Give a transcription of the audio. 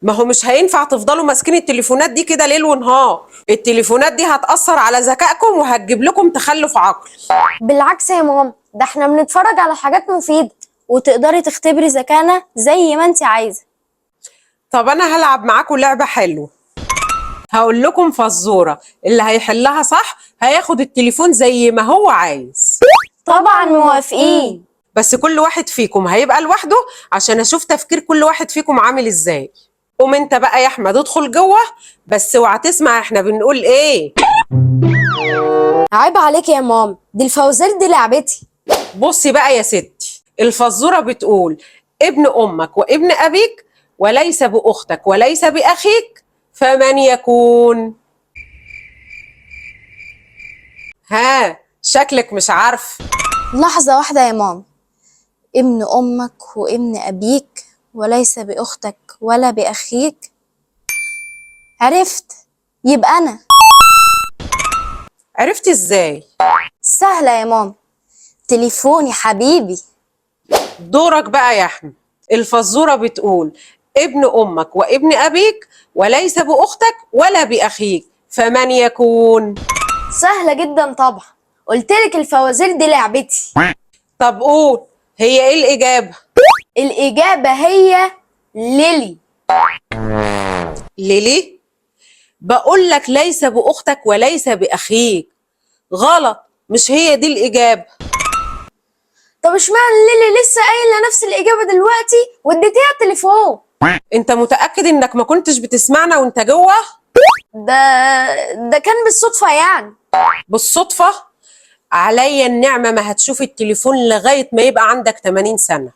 ما هو مش هينفع تفضلوا ماسكين التليفونات دي كده ليل ونهار. التليفونات دي هتأثر على ذكائكم وهتجيب لكم تخلف عقلي. بالعكس يا ماما، ده احنا بنتفرج على حاجات مفيدة وتقدري تختبري ذكائنا زي ما انت عايزة. طب انا هلعب معاكم لعبة حلوة. هقول لكم فزورة، اللي هيحلها صح هياخد التليفون زي ما هو عايز. طبعا موافقين. بس كل واحد فيكم هيبقى لوحده عشان اشوف تفكير كل واحد فيكم عامل ازاي. قوم انت بقى يا احمد ادخل جوه، بس اوعى تسمع احنا بنقول ايه. عيب عليك يا ماما، دي الفوازير دي لعبتي. بصي بقى يا ستي، الفزورة بتقول: ابن امك وابن ابيك وليس باختك وليس باخيك، فمن يكون؟ ها، شكلك مش عارف. لحظة واحدة يا ماما. ابن أمك وابن أبيك وليس بأختك ولا بأخيك. عرفت، يبقى أنا. عرفتي ازاي؟ سهلة يا ماما، تليفوني حبيبي. دورك بقى يا احمد. الفزورة بتقول: ابن امك وابن ابيك وليس باختك ولا باخيك، فمن يكون؟ سهلة جدا طبعا، قلتلك الفوازير دي لعبتي. طب قول، هي ايه الاجابة؟ الإجابة هي ليلي. ليلي؟ بقول لك ليس باختك وليس باخيك. غلط، مش هي دي الاجابة. طب اشمعنى ليلي لسه قايلة نفس الإجابة دلوقتي واديتيها التليفون؟ انت متأكد انك ما كنتش بتسمعنا وانت جوه؟ ده كان بالصدفة يعني. بالصدفة؟ عليا النعمة ما هتشوف التليفون لغاية ما يبقى عندك 80 سنة.